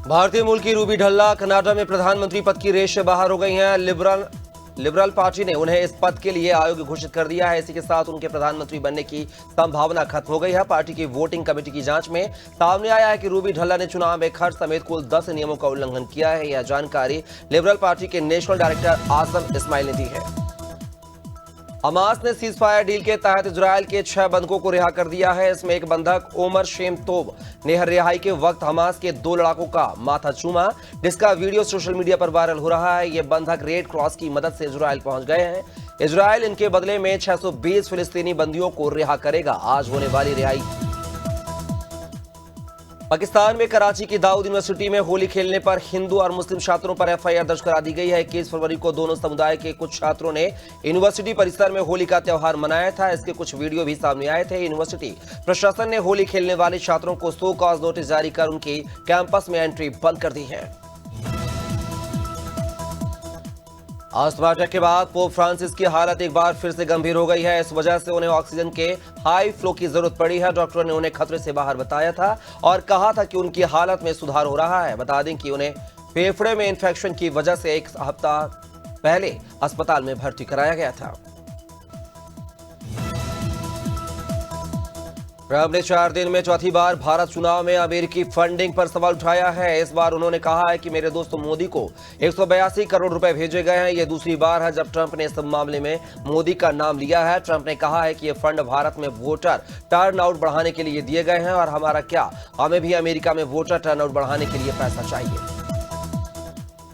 भारतीय मूल की रूबी ढल्ला कनाडा में प्रधानमंत्री पद की रेस से बाहर हो गई हैं। लिबरल पार्टी ने उन्हें इस पद के लिए अयोग्य घोषित कर दिया है। इसी के साथ उनके प्रधानमंत्री बनने की संभावना खत्म हो गई है। पार्टी की वोटिंग कमेटी की जांच में सामने आया है कि रूबी ढल्ला ने चुनाव में खर्च समेत कुल 10 नियमों का उल्लंघन किया है। यह जानकारी लिबरल पार्टी के नेशनल डायरेक्टर आसम इस्माइल ने दी है। हमास ने सीज फायर डील के तहत इजरायल के 6 बंधकों को रिहा कर दिया है। इसमें एक बंधक ओमर शेम तोब ने रिहाई के वक्त हमास के 2 लड़ाकों का माथा चूमा, जिसका वीडियो सोशल मीडिया पर वायरल हो रहा है। ये बंधक रेड क्रॉस की मदद से इजरायल पहुंच गए हैं। इजरायल इनके बदले में 620 फिलिस्तीनी बंदियों को रिहा करेगा। आज होने वाली रिहाई। पाकिस्तान में कराची की दाऊद यूनिवर्सिटी में होली खेलने पर हिंदू और मुस्लिम छात्रों पर एफआईआर दर्ज करा दी गई है। 21 फरवरी को दोनों समुदाय के कुछ छात्रों ने यूनिवर्सिटी परिसर में होली का त्यौहार मनाया था। इसके कुछ वीडियो भी सामने आए थे। यूनिवर्सिटी प्रशासन ने होली खेलने वाले छात्रों को सो कॉज नोटिस जारी कर उनकी कैंपस में एंट्री बंद कर दी है। अस्थमा अटैक के बाद पोप फ्रांसिस की हालत एक बार फिर से गंभीर हो गई है। इस वजह से उन्हें ऑक्सीजन के हाई फ्लो की जरूरत पड़ी है। डॉक्टरों ने उन्हें खतरे से बाहर बताया था और कहा था कि उनकी हालत में सुधार हो रहा है। बता दें कि उन्हें फेफड़े में इंफेक्शन की वजह से एक हफ्ता पहले अस्पताल में भर्ती कराया गया था। ट्रंप ने 4 दिन में चौथी बार भारत चुनाव में अमेरिकी फंडिंग पर सवाल उठाया है। इस बार उन्होंने कहा है कि मेरे दोस्त मोदी को 182 करोड़ रुपए भेजे गए हैं। यह दूसरी बार है जब ट्रंप ने इस मामले में मोदी का नाम लिया है। ट्रंप ने कहा है कि ये फंड भारत में वोटर टर्नआउट बढ़ाने के लिए दिए गए हैं और हमारा क्या, हमें भी अमेरिका में वोटर टर्नआउट बढ़ाने के लिए पैसा चाहिए।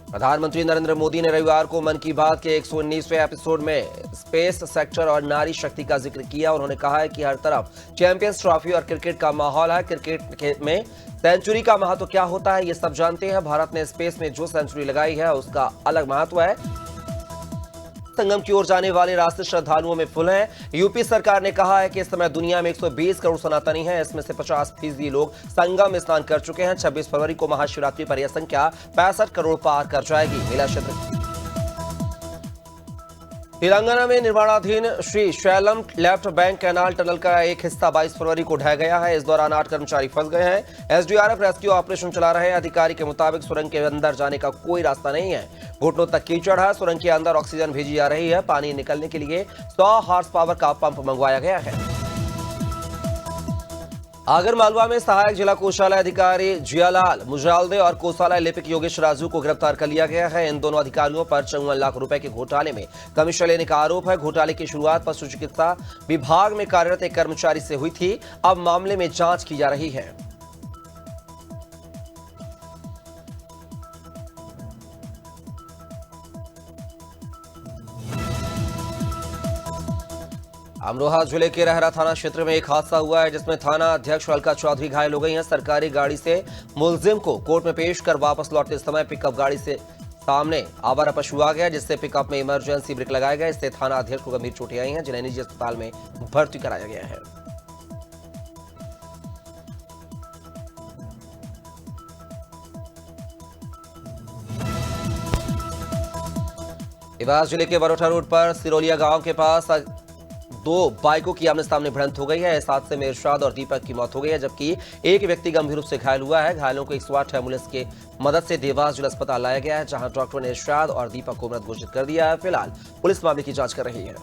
प्रधानमंत्री नरेंद्र मोदी ने रविवार को मन की बात के 119वें एपिसोड में स्पेस सेक्टर और नारी शक्ति का जिक्र किया। उन्होंने कहा है कि हर तरफ चैंपियंस ट्रॉफी और क्रिकेट का माहौल है। क्रिकेट में सेंचुरी का महत्व क्या होता है ये सब जानते हैं। भारत ने स्पेस में जो सेंचुरी लगाई है उसका अलग महत्व है। संगम की ओर जाने वाले रास्ते श्रद्धालुओं में फुल हैं। यूपी सरकार ने कहा है कि इस समय दुनिया में 120 करोड़ सनातनी हैं। इसमें से 50% लोग संगम में स्नान कर चुके हैं। 26 फरवरी को महाशिवरात्रि पर यह संख्या 65 करोड़ पार कर जाएगी। मेला क्षेत्र तेलंगाना में निर्माणाधीन Shri Shailam left bank canal tunnel का एक हिस्सा 22 फरवरी को ढह गया है। इस दौरान 8 कर्मचारी फंस गए हैं। एसडीआरएफ रेस्क्यू ऑपरेशन चला रहे हैं। अधिकारी के मुताबिक सुरंग के अंदर जाने का कोई रास्ता नहीं है। घुटनों तक कीचड़ है। सुरंग के अंदर ऑक्सीजन भेजी जा रही है। पानी निकलने के लिए 100 हॉर्स पावर का पंप मंगवाया गया है। आगरमालवा में सहायक जिला कोषालय अधिकारी जियालाल मुजालदे और कोषालय लिपिक योगेश राजू को गिरफ्तार कर लिया गया है। इन दोनों अधिकारियों पर 54 लाख रुपए के घोटाले में कमीशन लेने का आरोप है। घोटाले की शुरुआत पशु चिकित्सा विभाग में कार्यरत एक कर्मचारी से हुई थी। अब मामले में जांच की जा रही है। अमरोहा जिले के रहरा थाना क्षेत्र में एक हादसा हुआ है जिसमें थाना अध्यक्ष अलका चौधरी घायल हो गई हैं। सरकारी गाड़ी से मुलजिम को कोर्ट में पेश कर वापस लौटते समय पिकअप गाड़ी से सामने आवारा पशु आ गया, जिससे पिकअप में इमरजेंसी ब्रेक लगाया गया। इससे थाना अध्यक्ष को गंभीर चोटें आई हैं, जिन्हें निजी अस्पताल में भर्ती कराया गया है। देवास जिले के बरोठा रोड पर सिरोलिया गांव के पास 2 बाइकों की आमने सामने भिड़ंत हो गई है। इस हादसे में इरशाद और दीपक की मौत हो गई है, जबकि एक व्यक्ति गंभीर रूप से घायल हुआ है। घायलों को 108 एम्बुलेंस की मदद से देवास जिला अस्पताल लाया गया है, जहां डॉक्टरों ने इरशाद और दीपक को मृत घोषित कर दिया है। फिलहाल पुलिस मामले की जांच कर रही है।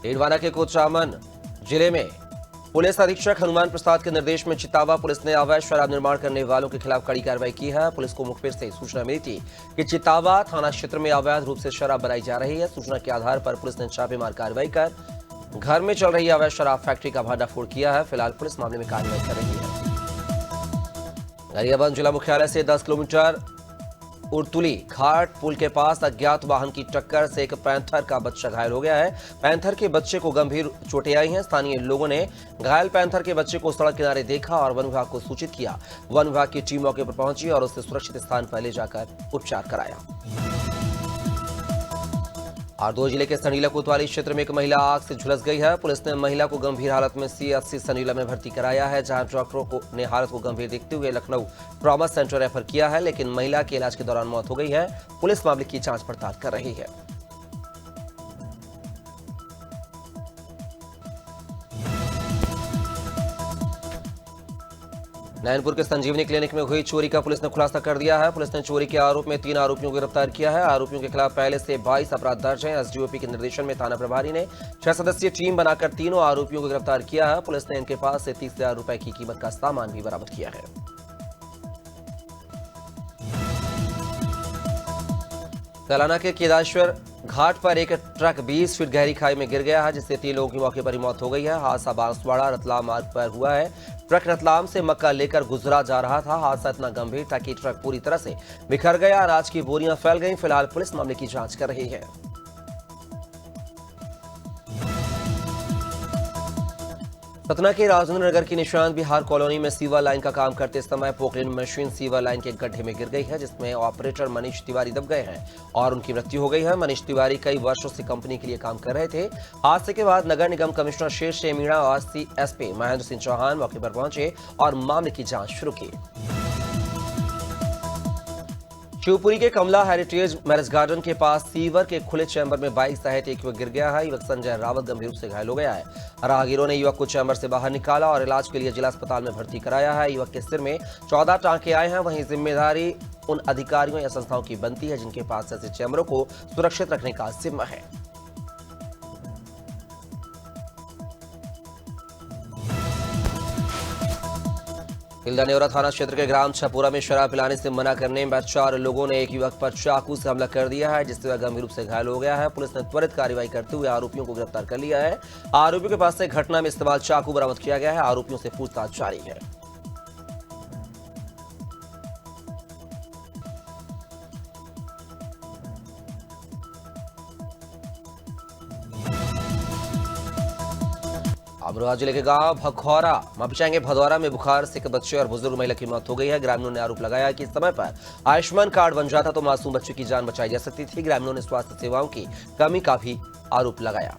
डीडवाना के कोचामन जिले में पुलिस अधीक्षक हनुमान प्रसाद के निर्देश में चितावा पुलिस ने अवैध शराब निर्माण करने वालों के खिलाफ कड़ी कार्रवाई की है। पुलिस को मुखबिर से सूचना मिली थी कि चितावा थाना क्षेत्र में अवैध रूप से शराब बनाई जा रही है। सूचना के आधार पर पुलिस ने छापेमार कार्रवाई कर घर में चल रही अवैध शराब फैक्ट्री का भंडाफोड़ किया है। फिलहाल पुलिस मामले में कार्रवाई कर रही है। गरियाबंद जिला मुख्यालय से 10 किलोमीटर उर्तुली घाट पुल के पास अज्ञात वाहन की टक्कर से एक पैंथर का बच्चा घायल हो गया है। पैंथर के बच्चे को गंभीर चोटें आई हैं। स्थानीय लोगों ने घायल पैंथर के बच्चे को सड़क किनारे देखा और वन विभाग को सूचित किया। वन विभाग की टीम मौके पर पहुंची और उसे सुरक्षित स्थान पर ले जाकर उपचार कराया। हरदोई जिले के सनीला कोतवाली क्षेत्र में एक महिला आग से झुलस गई है। पुलिस ने महिला को गंभीर हालत में सीएचसी सनीला में भर्ती कराया है, जहां डॉक्टरों ने हालत को गंभीर देखते हुए लखनऊ ट्रॉमा सेंटर रेफर किया है, लेकिन महिला की इलाज के दौरान मौत हो गई है। पुलिस मामले की जांच पड़ताल कर रही है। नैनपुर के संजीवनी क्लिनिक में हुई चोरी का पुलिस ने खुलासा कर दिया है। पुलिस ने चोरी के आरोप में 3 आरोपियों को गिरफ्तार किया है। आरोपियों के खिलाफ पहले से 22 अपराध दर्ज हैं। एसडीओपी के निर्देशन में थाना प्रभारी ने 6 सदस्यीय टीम बनाकर तीनों आरोपियों को गिरफ्तार किया है। पुलिस ने इनके पास से 30,000 रुपए की कीमत का सामान भी बरामद किया है। तेलंगाना के केदारेश्वर घाट पर एक ट्रक 20 फीट गहरी खाई में गिर गया है, जिससे 3 लोगों की मौके पर ही मौत हो गई है। हादसा बांसवाड़ा रतलाम मार्ग पर हुआ है। ट्रक रतलाम से मक्का लेकर गुजरा जा रहा था। हादसा इतना गंभीर था कि ट्रक पूरी तरह से बिखर गया। अनाज की बोरियां फैल गईं। फिलहाल पुलिस मामले की जांच कर रही है। सतना के राजेंद्र नगर की निशांत बिहार कॉलोनी में सीवर लाइन का काम करते समय पोकलेन मशीन सीवर लाइन के गड्ढे में गिर गई है, जिसमें ऑपरेटर मनीष तिवारी दब गए हैं और उनकी मृत्यु हो गई है। मनीष तिवारी कई वर्षों से कंपनी के लिए काम कर रहे थे। हादसे के बाद नगर निगम कमिश्नर शेष मीणा और सीएसपी महेंद्र सिंह चौहान मौके पर पहुंचे और मामले की जांच शुरू की। शिवपुरी के कमला हेरिटेज मैरिज गार्डन के पास सीवर के खुले चैम्बर में बाइक सहित एक युवक गिर गया है। युवक संजय रावत गंभीर रूप से घायल हो गया है। राहगीरों ने युवक को चैम्बर से बाहर निकाला और इलाज के लिए जिला अस्पताल में भर्ती कराया है। युवक के सिर में 14 टांके आए हैं। वहीं जिम्मेदारी उन अधिकारियों या संस्थाओं की बनती है जिनके पास ऐसे चैम्बरों को सुरक्षित रखने का जिम्मा है। तिल्दा नेवरा थाना क्षेत्र के ग्राम छपुरा में शराब पिलाने से मना करने में 4 लोगों ने एक युवक पर चाकू से हमला कर दिया है, जिससे वह गंभीर रूप से घायल हो गया है। पुलिस ने त्वरित कार्रवाई करते हुए आरोपियों को गिरफ्तार कर लिया है। आरोपियों के पास से घटना में इस्तेमाल चाकू बरामद किया गया है। आरोपियों से पूछताछ जारी है। अमरोहा जिले के गांव भखौरा मपचाएंगे भदौरा में बुखार से एक बच्चे और बुजुर्ग महिला की मौत हो गई है। ग्रामीणों ने आरोप लगाया कि समय पर आयुष्मान कार्ड बन जाता तो मासूम बच्चे की जान बचाई जा सकती थी। ग्रामीणों ने स्वास्थ्य सेवाओं की कमी का भी आरोप लगाया।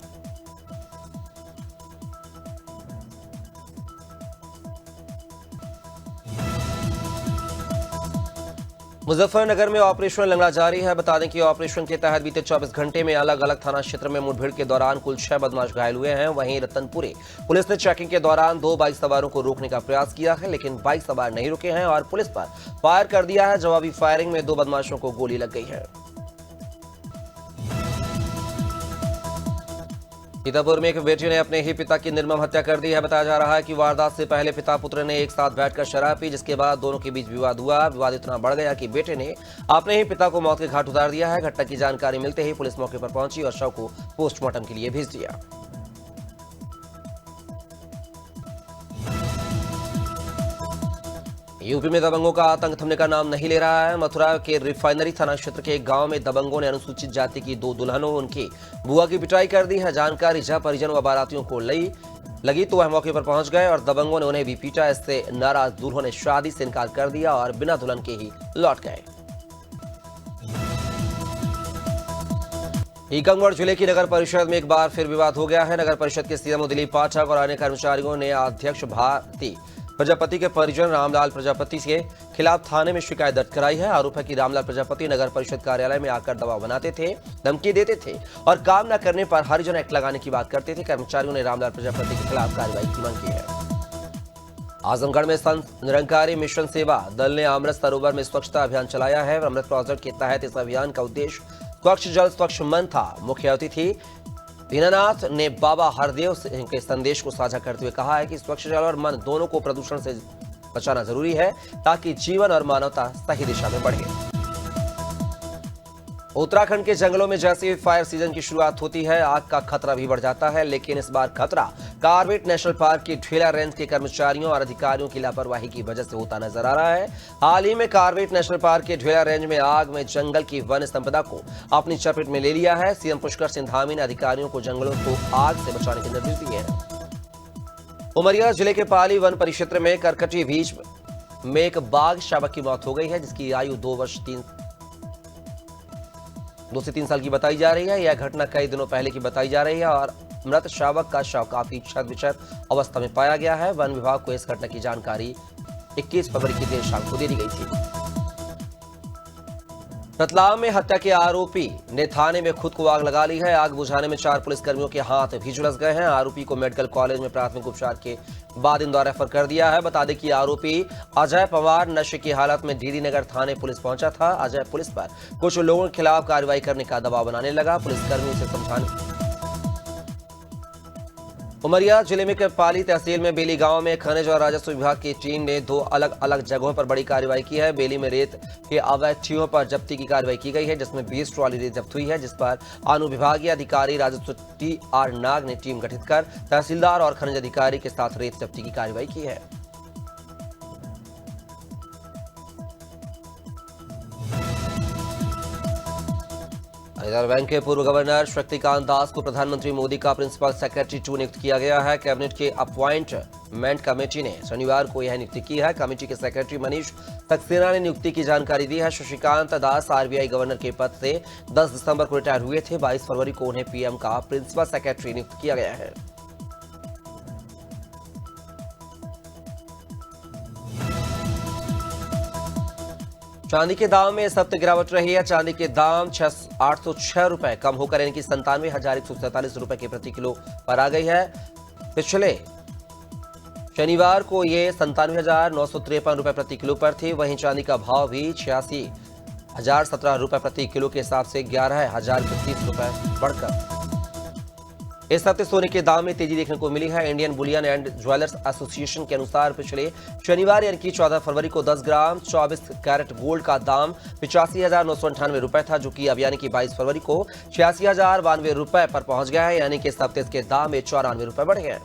मुजफ्फरनगर में ऑपरेशन लंगड़ा जारी है। बता दें कि ऑपरेशन के तहत बीते 24 घंटे में अलग अलग थाना क्षेत्र में मुठभेड़ के दौरान कुल 6 बदमाश घायल हुए हैं। वहीं रतनपुरे पुलिस ने चेकिंग के दौरान 2 बाइक सवारों को रोकने का प्रयास किया है, लेकिन बाइक सवार नहीं रुके हैं और पुलिस पर फायर कर दिया है। जवाबी फायरिंग में 2 बदमाशों को गोली लग गई है। सीतापुर में एक बेटे ने अपने ही पिता की निर्मम हत्या कर दी है। बताया जा रहा है कि वारदात से पहले पिता पुत्र ने एक साथ बैठकर शराब पी, जिसके बाद दोनों के बीच विवाद हुआ। विवाद इतना बढ़ गया कि बेटे ने अपने ही पिता को मौत के घाट उतार दिया है। घटना की जानकारी मिलते ही पुलिस मौके पर पहुंची और शव को पोस्टमार्टम के लिए भेज दिया। यूपी में दबंगों का आतंक थमने का नाम नहीं ले रहा है। मथुरा के रिफाइनरी थाना क्षेत्र के एक गांव में दबंगों ने अनुसूचित जाति की 2 दुल्हनों उनकी बुआ की पिटाई कर दी है। जानकारी जब परिजन व बारातियों को लगी तो वह मौके पर पहुंच गए और दबंगों ने उन्हें भी पीटा। इससे नाराज दूल्हों ने शादी से इनकार कर दिया और बिना दुल्हन के ही लौट गए। टीकमगढ़ जिले की नगर परिषद में एक बार फिर विवाद हो गया है। नगर परिषद के सीएमओ दिलीप पाठक और अन्य कर्मचारियों ने अध्यक्ष भारती प्रजापति के परिजन रामलाल प्रजापति के खिलाफ थाने में शिकायत दर्ज कराई है। आरोप है कि रामलाल प्रजापति नगर परिषद कार्यालय में आकर दबाव बनाते थे, धमकी देते थे और काम न करने पर हरिजन एक्ट लगाने की बात करते थे। कर्मचारियों ने रामलाल प्रजापति के खिलाफ कार्रवाई की मांग की है। आजमगढ़ में संत निरंकारी मिशन सेवा दल ने अमृत सरोवर में स्वच्छता अभियान चलाया है। अमृत प्रोजेक्ट के तहत इस अभियान का उद्देश्य स्वच्छ जल स्वच्छ मन था। मुख्य अतिथि दीनानाथ ने बाबा हरदेव सिंह के संदेश को साझा करते हुए कहा है कि स्वच्छ जल और मन दोनों को प्रदूषण से बचाना जरूरी है ताकि जीवन और मानवता सही दिशा में बढ़े। उत्तराखंड के जंगलों में जैसे ही फायर सीजन की शुरुआत होती है, आग का खतरा भी बढ़ जाता है, लेकिन इस बार खतरा कार्बेट नेशनल पार्क की ढेला रेंज के कर्मचारियों और अधिकारियों की लापरवाही की वजह से होता नजर आ रहा है। हाल ही में कार्बेट नेशनल पार्क के ढेला रेंज में आग में जंगल की वन संपदा को अपनी चपेट में ले लिया है। सीएम पुष्कर सिंह धामी ने अधिकारियों को जंगलों को आग से बचाने के निर्देश दिए हैं। उमरिया जिले के पाली वन परिक्षेत्र में करकटी बीच में एक बाघ शावक की मौत हो गई है, जिसकी आयु 2 से 3 साल की बताई जा रही है। यह घटना कई दिनों पहले की बताई जा रही है और मृत शावक का शव काफी क्षत-विक्षत अवस्था में पाया गया है। वन विभाग को इस घटना की जानकारी 21 फरवरी की देर शाम को दे दी गई थी। रतलाम में हत्या के आरोपी ने थाने में खुद को आग लगा ली है। आग बुझाने में 4 पुलिसकर्मियों के हाथ भी झुलस गए हैं। आरोपी को मेडिकल कॉलेज में प्राथमिक उपचार के बाद इंदौर रेफर कर दिया है। बता दें कि आरोपी अजय पवार नशे की हालत में डीडी नगर थाने पुलिस पहुंचा था। अजय पुलिस पर कुछ लोगों के खिलाफ कार्रवाई करने का दबाव बनाने लगा। पुलिसकर्मी उसे समझाने। उमरिया जिले में पाली तहसील में बेली गांव में खनिज और राजस्व विभाग की टीम ने 2 अलग अलग जगहों पर बड़ी कार्रवाई की है। बेली में रेत के अवैध ठियों पर जब्ती की कार्रवाई की गई है, जिसमें 20 ट्रॉली रेत जब्त हुई है, जिस पर अनुविभागीय अधिकारी राजस्व TR नाग ने टीम गठित कर तहसीलदार और खनिज अधिकारी के साथ रेत जब्ती की कार्रवाई की है। रिजर्व बैंक के पूर्व गवर्नर शक्तिकांत दास को प्रधानमंत्री मोदी का प्रिंसिपल सेक्रेटरी 2 नियुक्त किया गया है। कैबिनेट के अपॉइंटमेंट कमेटी ने शनिवार को यह नियुक्ति की है। कमेटी के सेक्रेटरी मनीष सक्सेना ने नियुक्ति की जानकारी दी है। शक्तिकांत दास RBI गवर्नर के पद से 10 दिसंबर को रिटायर हुए थे। 22 फरवरी को उन्हें PM का प्रिंसिपल सेक्रेटरी नियुक्त किया गया है। चांदी के दाम में इस हफ्ते गिरावट रही है। चांदी के दाम 806 रुपए कम होकर इनकी 97,147 रुपए के प्रति किलो पर आ गई है। पिछले शनिवार को ये 97,953 रुपए प्रति किलो पर थी। वहीं चांदी का भाव भी 86,017 रुपए प्रति किलो के हिसाब से 11,030 रुपए बढ़कर इस हफ्ते सोने के दाम में तेजी देखने को मिली है। Indian Boolean and jewellers association के अनुसार पिछले शनिवार यानी कि 14 फरवरी को 10 ग्राम 24 कैरेट गोल्ड का दाम 85,998 रुपए था, जो कि अब यानी कि 22 फरवरी को 86,092 रुपए पर पहुंच गया है। यानी कि इस हफ्ते इसके दाम में 94 रुपए बढ़े हैं।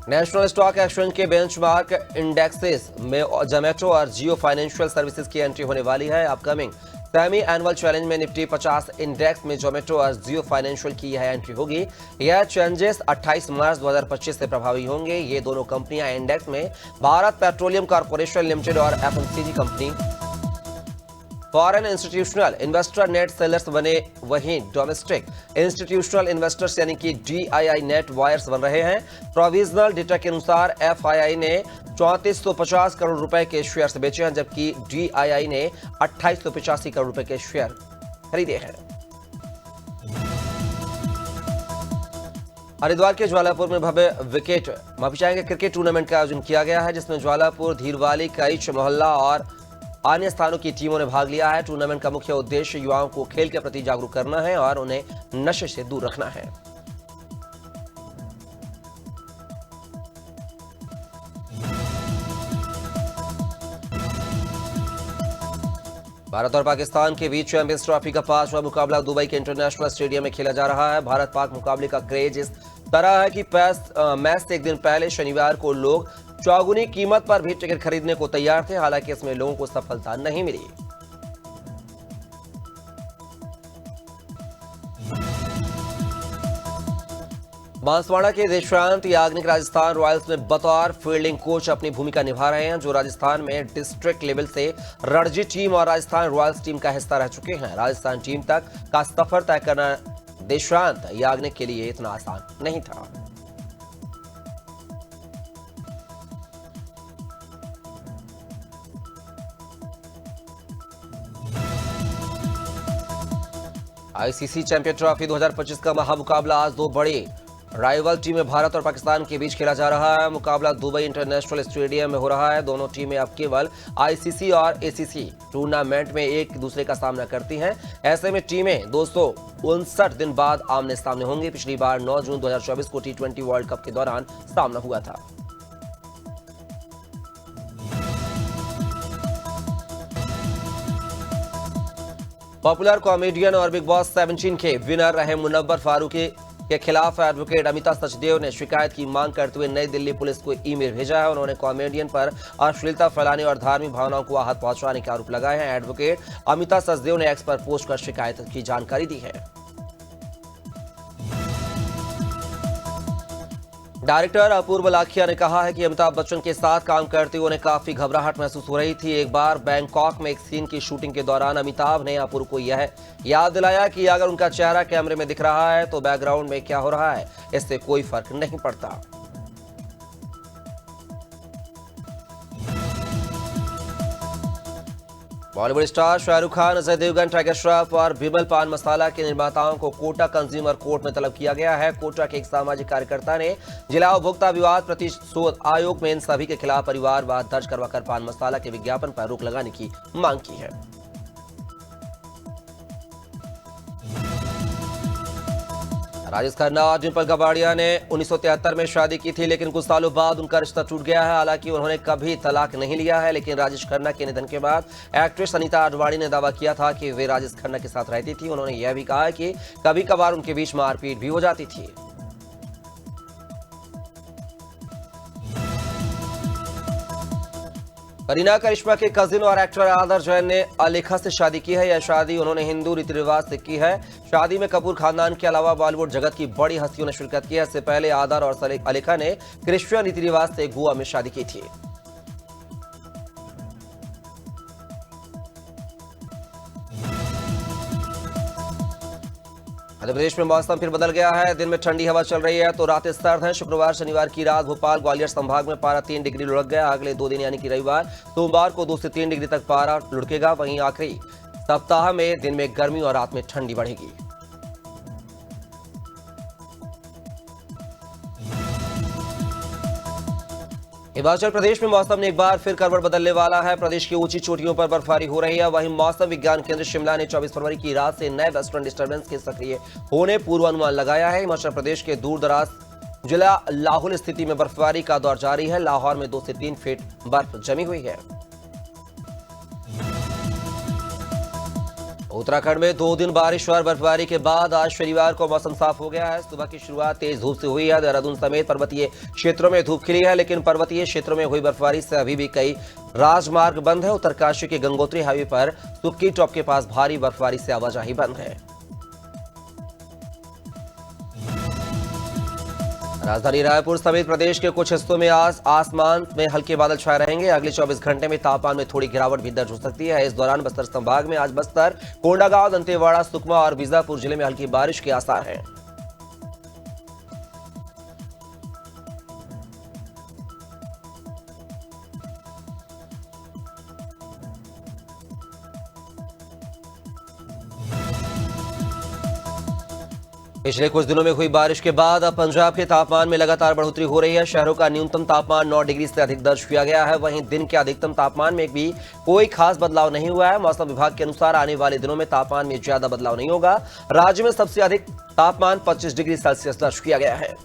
नेशनल स्टॉक एक्सचेंज के बेंचमार्क इंडेक्सेस में जोमेटो और जियो फाइनेंशियल सर्विसेज की एंट्री होने वाली है। अपकमिंग सेमी एनुअल चैलेंज में निफ्टी 50 इंडेक्स में जोमेटो और जियो फाइनेंशियल की यह एंट्री होगी। यह चेंजेस 28 मार्च 2025 से प्रभावी होंगे। ये दोनों कंपनियां इंडेक्स में भारत पेट्रोलियम कॉर्पोरेशन लिमिटेड और FMCG company foreign institutional investor net sellers बने, वहीं डोमेस्टिक इंस्टीट्यूशनल इन्वेस्टर्स यानी कि DII नेट वायर्स बन रहे हैं। प्रोविजनल डेटा के अनुसार FII ने 3450 करोड़ रुपए के शेयर्स बेचे हैं, जबकि DII ने 2885 करोड़ रुपए के शेयर खरीदे हैं। हरिद्वार के ज्वालापुर में भव्य विकेट माफी चाहेंगे क्रिकेट टूर्नामेंट का आयोजन किया गया है, जिसमें ज्वालापुर, धीरवाली, कैच, मोहल्ला और अन्य स्थानों की टीमों ने भाग लिया है। टूर्नामेंट का मुख्य उद्देश्य युवाओं को खेल के प्रति जागरूक करना है और उन्हें नशे से दूर रखना है। भारत और पाकिस्तान के बीच चैंपियंस ट्रॉफी का 5वां मुकाबला दुबई के इंटरनेशनल स्टेडियम में खेला जा रहा है। भारत पाक मुकाबले का क्रेज इस तरह है कि मैच से एक दिन पहले शनिवार को लोग चौगुनी कीमत पर भी टिकट खरीदने को तैयार थे। हालांकि इसमें लोगों को सफलता नहीं मिली। बांसवाड़ा के देशांत याग्निक राजस्थान रॉयल्स में बतौर फील्डिंग कोच अपनी भूमिका निभा रहे हैं, जो राजस्थान में डिस्ट्रिक्ट लेवल से रणजी टीम और राजस्थान रॉयल्स टीम का हिस्सा रह चुके हैं। राजस्थान टीम तक का सफर तय करना देशांत याग्निक के लिए इतना आसान नहीं था। ICC चैंपियन ट्रॉफी 2025 का महामुकाबला आज 2 बड़ी राइवल टीमें भारत और पाकिस्तान के बीच खेला जा रहा है। मुकाबला दुबई इंटरनेशनल स्टेडियम में हो रहा है। दोनों टीमें अब केवल ICC और ACC टूर्नामेंट में एक दूसरे का सामना करती हैं। ऐसे में टीमें 259 दिन बाद आमने सामने होंगी। पिछली बार 9 जून 2024 को T20 वर्ल्ड कप के दौरान सामना हुआ था। पॉपुलर कॉमेडियन और बिग बॉस 17 के विनर रहे मुनव्वर फारूकी के खिलाफ एडवोकेट अमिता सचदेव ने शिकायत की मांग करते हुए नई दिल्ली पुलिस को ईमेल भेजा है। उन्होंने कॉमेडियन पर अश्लीलता फैलाने और धार्मिक भावनाओं को आहत पहुंचाने के आरोप लगाए हैं। एडवोकेट अमिता सचदेव ने एक्स पर पोस्ट कर शिकायत की जानकारी दी है। डायरेक्टर अपूर्व लाखिया ने कहा है कि अमिताभ बच्चन के साथ काम करते हुए उन्हें काफी घबराहट महसूस हो रही थी। एक बार बैंकॉक में एक सीन की शूटिंग के दौरान अमिताभ ने अपूर्व को यह याद दिलाया कि अगर उनका चेहरा कैमरे में दिख रहा है तो बैकग्राउंड में क्या हो रहा है इससे कोई फर्क नहीं पड़ता। बॉलीवुड स्टार शाहरुख खान, अजय देवगन, टाइगर श्रॉफ और विमल पान मसाला के निर्माताओं को कोटा कंज्यूमर कोर्ट में तलब किया गया है। कोटा के एक सामाजिक कार्यकर्ता ने जिला उपभोक्ता विवाद प्रतिशोध आयोग में इन सभी के खिलाफ परिवारवाद दर्ज करवाकर पान मसाला के विज्ञापन पर रोक लगाने की मांग की है। राजेश खन्ना और डिम्पल कपाड़िया ने 1973 में शादी की थी, लेकिन कुछ सालों बाद उनका रिश्ता टूट गया है। हालांकि उन्होंने कभी तलाक नहीं लिया है, लेकिन राजेश खन्ना के निधन के बाद एक्ट्रेस अनीता अडवाणी ने दावा किया था कि वे राजेश खन्ना के साथ रहती थी। उन्होंने यह भी कहा है कि कभी कभार उनके बीच मारपीट भी हो जाती थी। करीना करिश्मा के कजिन और एक्टर आदर जैन ने अलेखा से शादी की है। यह शादी उन्होंने हिंदू रीति रिवाज से की है। शादी में कपूर खानदान के अलावा बॉलीवुड जगत की बड़ी हस्तियों ने शिरकत की है। इससे पहले आदर और अलेखा ने क्रिश्चियन रीति रिवाज से गोवा में शादी की थी। मध्य प्रदेश में मौसम फिर बदल गया है। दिन में ठंडी हवा चल रही है तो रातें सर्द हैं। शुक्रवार शनिवार की रात भोपाल ग्वालियर संभाग में पारा 3 डिग्री लुढ़क गया। अगले 2 दिन यानी कि रविवार सोमवार को 2 से 3 डिग्री तक पारा लुढ़केगा। वहीं आखिरी सप्ताह में दिन में गर्मी और रात में ठंडी बढ़ेगी। हिमाचल प्रदेश में मौसम ने एक बार फिर करवट बदलने वाला है। प्रदेश की ऊंची चोटियों पर बर्फबारी हो रही है। वहीं मौसम विज्ञान केंद्र शिमला ने 24 फरवरी की रात से नए वेस्टर्न डिस्टर्बेंस के सक्रिय होने पूर्वानुमान लगाया है। हिमाचल प्रदेश के दूर दराज जिला लाहौल स्थिति में बर्फबारी का दौर जारी है। लाहौर में 2 से 3 फीट बर्फ जमी हुई है। उत्तराखंड में 2 दिन बारिश और बर्फबारी के बाद आज शनिवार को मौसम साफ हो गया है। सुबह की शुरुआत तेज धूप से हुई है। देहरादून समेत पर्वतीय क्षेत्रों में धूप खिली है, लेकिन पर्वतीय क्षेत्रों में हुई बर्फबारी से अभी भी कई राजमार्ग बंद है। उत्तरकाशी के गंगोत्री हाईवे पर सुक्की टॉप के पास भारी बर्फबारी से आवाजाही बंद है। राजधानी रायपुर समेत प्रदेश के कुछ हिस्सों में आज आसमान में हल्के बादल छाए रहेंगे। अगले 24 घंटे में तापमान में थोड़ी गिरावट भी दर्ज हो सकती है। इस दौरान बस्तर संभाग में आज बस्तर, कोंडागांव, दंतेवाड़ा, सुकमा और बीजापुर जिले में हल्की बारिश के आसार हैं। पिछले कुछ दिनों में हुई बारिश के बाद अब पंजाब के तापमान में लगातार बढ़ोतरी हो रही है। शहरों का न्यूनतम तापमान 9 डिग्री से अधिक दर्ज किया गया है। वहीं दिन के अधिकतम तापमान में भी कोई खास बदलाव नहीं हुआ है। मौसम विभाग के अनुसार आने वाले दिनों में तापमान में ज्यादा बदलाव नहीं होगा। राज्य में सबसे अधिक तापमान 25 डिग्री सेल्सियस दर्ज किया गया है।